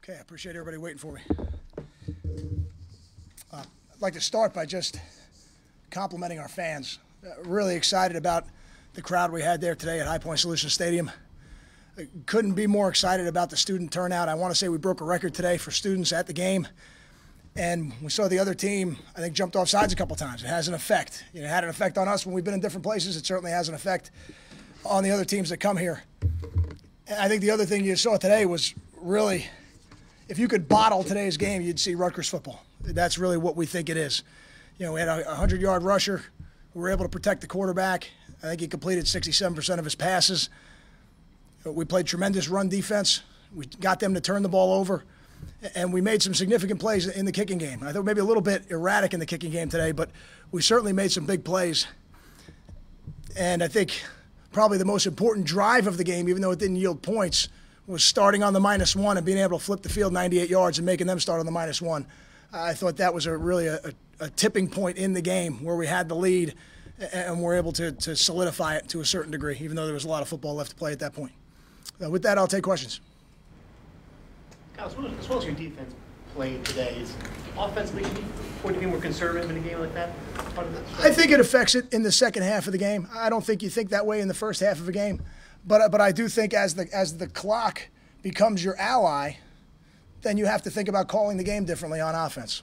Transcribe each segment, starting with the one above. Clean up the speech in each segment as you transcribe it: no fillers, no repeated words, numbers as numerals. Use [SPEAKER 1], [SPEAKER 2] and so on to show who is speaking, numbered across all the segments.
[SPEAKER 1] Okay, I appreciate everybody waiting for me. I'd like to start by just complimenting our fans. Really excited about the crowd we had there today at High Point Solutions Stadium. Couldn't be more excited about the student turnout. I want to say we broke a record today for students at the game. And we saw the other team, I think, jumped off sides a couple times. It has an effect. It had an effect on us when we've been in different places. It certainly has an effect on the other teams that come here. And I think the other thing you saw today was really, if you could bottle today's game, you'd see Rutgers football. That's really what we think it is. You know, we had a 100-yard rusher. We were able to protect the quarterback. I think he completed 67% of his passes. We played tremendous run defense. We got them to turn the ball over. And we made some significant plays in the kicking game. I thought maybe a little bit erratic in the kicking game today, but we certainly made some big plays. And I think probably the most important drive of the game, even though it didn't yield points, was starting on the -1 and being able to flip the field 98 yards and making them start on the -1. I thought that was really a tipping point in the game where we had the lead and were able to solidify it to a certain degree, even though there was a lot of football left to play at that point. With that, I'll take questions.
[SPEAKER 2] Kyle, as well as your defense played today, is offense making you point to be more conservative in a game like that?
[SPEAKER 1] I think it affects it in the second half of the game. I don't think you think that way in the first half of a game, but I do think as the clock becomes your ally, then you have to think about calling the game differently on offense.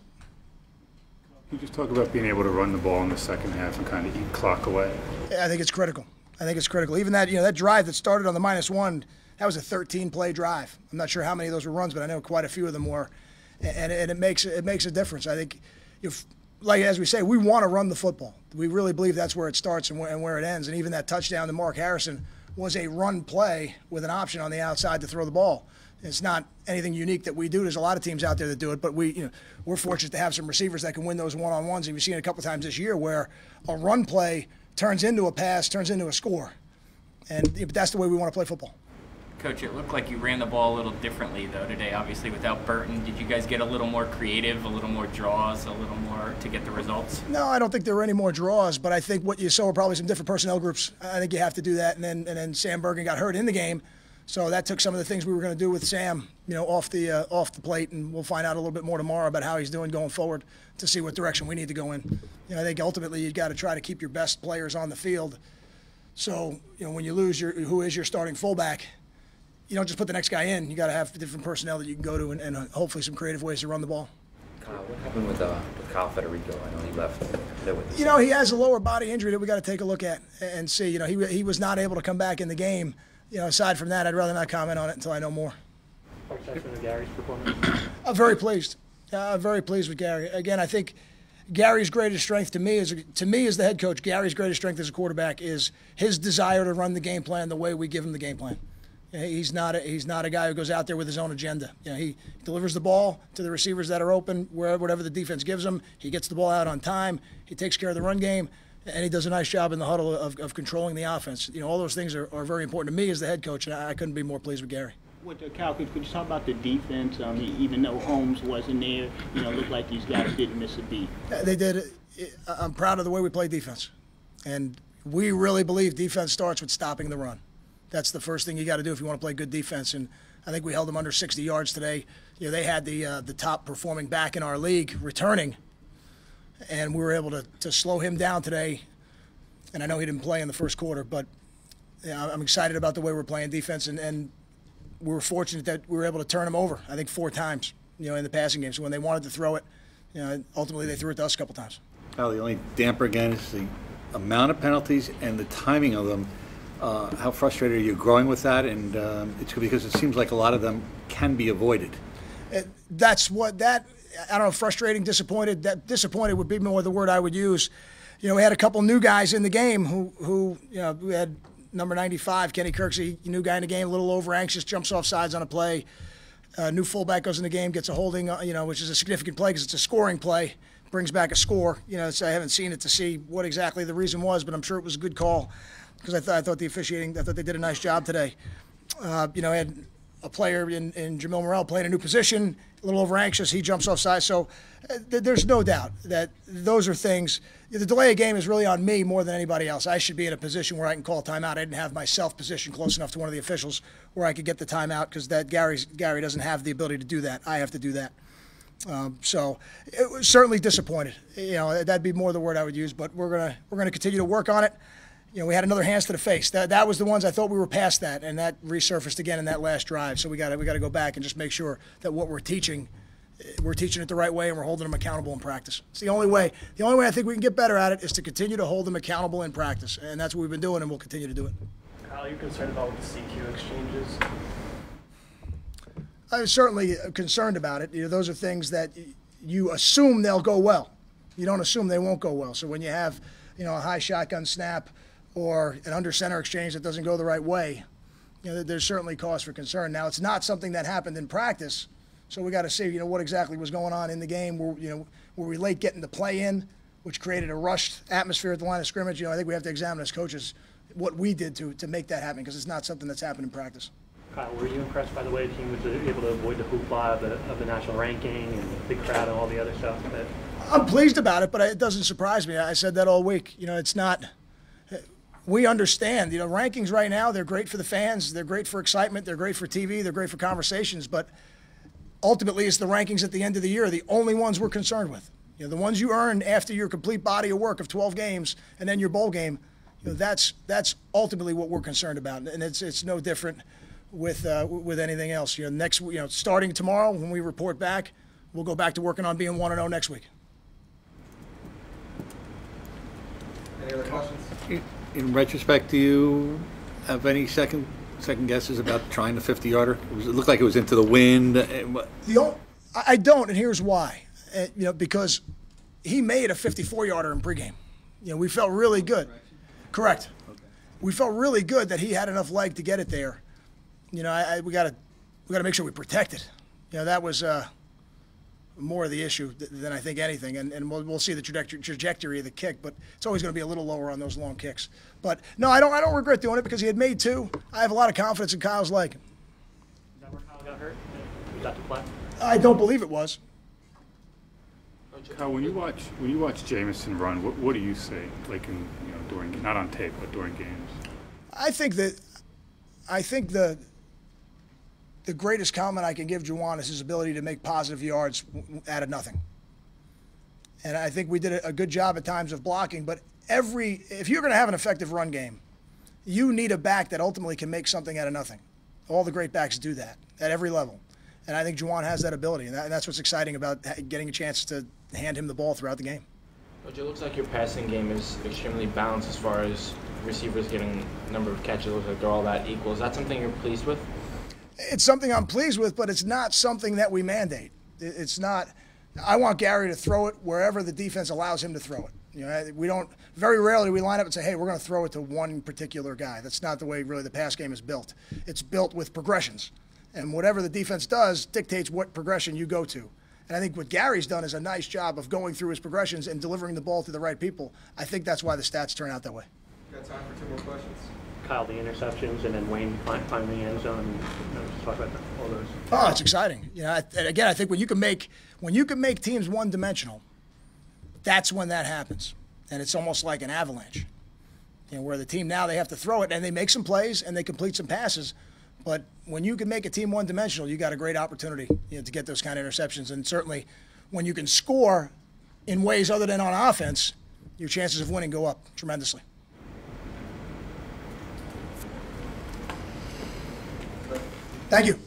[SPEAKER 3] Can you just talk about being able to run the ball in the second half and kind of eat clock away?
[SPEAKER 1] I think it's critical. I think it's critical. Even that, that drive that started on the -1. That was a 13-play drive. I'm not sure how many of those were runs, but I know quite a few of them were, and it makes a difference. I think, like as we say, we want to run the football. We really believe that's where it starts and where it ends. And even that touchdown to Mark Harrison was a run play with an option on the outside to throw the ball. It's not anything unique that we do. There's a lot of teams out there that do it, but we're fortunate to have some receivers that can win those one-on-ones. And we've seen it a couple times this year where a run play turns into a pass, turns into a score, and that's the way we want to play football.
[SPEAKER 4] Coach, it looked like you ran the ball a little differently, though, today, obviously, without Burton. Did you guys get a little more creative, a little more draws, a little more to get the results?
[SPEAKER 1] No, I don't think there were any more draws, but I think what you saw were probably some different personnel groups. I think you have to do that, and then Sam Bergen got hurt in the game, so that took some of the things we were going to do with Sam, off the plate, and we'll find out a little bit more tomorrow about how he's doing going forward to see what direction we need to go in. I think ultimately you've got to try to keep your best players on the field. So, when you lose who is your starting fullback, you don't just put the next guy in. You got to have different personnel that you can go to and hopefully some creative ways to run the ball.
[SPEAKER 5] Kyle, what happened with Kyle Federico? I know he left there with
[SPEAKER 1] he has a lower body injury that we got to take a look at and see. He was not able to come back in the game. Aside from that, I'd rather not comment on it until I know more.
[SPEAKER 2] Perception of Gary's performance?
[SPEAKER 1] I'm very pleased. I'm very pleased with Gary. Again, I think Gary's greatest strength to me as the head coach, Gary's greatest strength as a quarterback is his desire to run the game plan the way we give him the game plan. He's not a guy who goes out there with his own agenda. He delivers the ball to the receivers that are open, whatever the defense gives him. He gets the ball out on time. He takes care of the run game, and he does a nice job in the huddle of controlling the offense. All those things are very important to me as the head coach, and I couldn't be more pleased with Gary.
[SPEAKER 6] Cal, could you talk about the defense? Even though Holmes wasn't there, looked like these guys didn't miss a beat.
[SPEAKER 1] They did. I'm proud of the way we play defense, and we really believe defense starts with stopping the run. That's the first thing you got to do if you want to play good defense. And I think we held them under 60 yards today. They had the top performing back in our league returning, and we were able to slow him down today. And I know he didn't play in the first quarter, but I'm excited about the way we're playing defense, and we were fortunate that we were able to turn him over, I think 4 times, in the passing game. So when they wanted to throw it, ultimately they threw it to us a couple times.
[SPEAKER 7] Well, the only damper again is the amount of penalties and the timing of them. How frustrated are you growing with that? And it's because it seems like a lot of them can be avoided.
[SPEAKER 1] I don't know, frustrating, disappointed. That disappointed would be more the word I would use. We had a couple new guys in the game who we had number 95, Kenny Kirksey, new guy in the game, a little over anxious, jumps off sides on a play. New fullback goes in the game, gets a holding, which is a significant play because it's a scoring play, brings back a score. So I haven't seen it to see what exactly the reason was, but I'm sure it was a good call. Because I thought the officiating, I thought they did a nice job today. I had a player in Jamil Morrell playing a new position, a little over anxious, he jumps off side. So there's no doubt that those are things. The delay of game is really on me more than anybody else. I should be in a position where I can call a timeout. I didn't have myself positioned close enough to one of the officials where I could get the timeout because Gary doesn't have the ability to do that. I have to do that. So it was certainly disappointed. You know, that'd be more the word I would use. But we're gonna continue to work on it. You know, we had another hands to the face. That was the ones I thought we were past that, and that resurfaced again in that last drive. So we got to go back and just make sure that what we're teaching it the right way, and we're holding them accountable in practice. It's the only way. The only way I think we can get better at it is to continue to hold them accountable in practice, and that's what we've been doing, and we'll continue to do it.
[SPEAKER 8] Kyle, are you concerned about what the CQ exchanges?
[SPEAKER 1] I'm certainly concerned about it. You know, those are things that you assume they'll go well. You don't assume they won't go well. So when you have, you know, a high shotgun snap or an under center exchange that doesn't go the right way, you know, there's certainly cause for concern. Now, it's not something that happened in practice, so we got to see, you know, what exactly was going on in the game. Were we late getting the play in, which created a rushed atmosphere at the line of scrimmage? You know, I think we have to examine as coaches what we did to make that happen, because it's not something that's happened in practice.
[SPEAKER 8] Kyle, were you impressed by the way the team was able to avoid the hoopla of the national ranking and the big crowd and all the other stuff?
[SPEAKER 1] I'm pleased about it, but it doesn't surprise me. I said that all week. You know, it's not. We understand, you know, rankings right now, they're great for the fans, they're great for excitement, they're great for TV, they're great for conversations, but ultimately it's the rankings at the end of the year, the only ones we're concerned with. You know, the ones you earn after your complete body of work of 12 games and then your bowl game, you know, that's ultimately what we're concerned about, and it's no different with anything else. You know, starting tomorrow when we report back, we'll go back to working on being 1-0 next week.
[SPEAKER 9] Any other questions?
[SPEAKER 7] In retrospect, do you have any second guesses about trying the 50-yarder? It looked like it was into the wind.
[SPEAKER 1] I don't, and here's why. You know, because he made a 54-yarder in pregame. You know, we felt really good. Correct. Okay. We felt really good that he had enough leg to get it there. You know, we got to make sure we protect it. You know, that was more of the issue than I think anything, and we'll see the trajectory of the kick, but it's always going to be a little lower on those long kicks. But no, I don't regret doing it because he had made two. I have a lot of confidence in Kyle's leg.
[SPEAKER 8] Is that where Kyle got hurt? Was that the play?
[SPEAKER 1] I don't believe it was.
[SPEAKER 3] Kyle, when you watch Jamison run, what do you see? Like during, not on tape, but during games.
[SPEAKER 1] I think the greatest compliment I can give Juwan is his ability to make positive yards out of nothing. And I think we did a good job at times of blocking, but if you're going to have an effective run game, you need a back that ultimately can make something out of nothing. All the great backs do that at every level. And I think Juwan has that ability, and that's what's exciting about getting a chance to hand him the ball throughout the game.
[SPEAKER 10] Coach, it looks like your passing game is extremely balanced as far as receivers getting a number of catches. It looks like they're all that equal. Is that something you're pleased with?
[SPEAKER 1] It's something I'm pleased with, but it's not something that we mandate. It's not. I want Gary to throw it wherever the defense allows him to throw it. You know, we don't. Very rarely we line up and say, "Hey, we're going to throw it to one particular guy." That's not the way really the pass game is built. It's built with progressions, and whatever the defense does dictates what progression you go to. And I think what Gary's done is a nice job of going through his progressions and delivering the ball to the right people. I think that's why the stats turn out that way.
[SPEAKER 9] Got time for two more questions.
[SPEAKER 8] Kyle, the interceptions, and then Wayne finding the end zone. Just talk about all those.
[SPEAKER 1] Oh, it's exciting. You know, and again, I think when you can make teams one-dimensional, that's when that happens, and it's almost like an avalanche. You know, where the team now they have to throw it, and they make some plays and they complete some passes, but when you can make a team one-dimensional, you got a great opportunity, you know, to get those kind of interceptions, and certainly when you can score in ways other than on offense, your chances of winning go up tremendously. Thank you.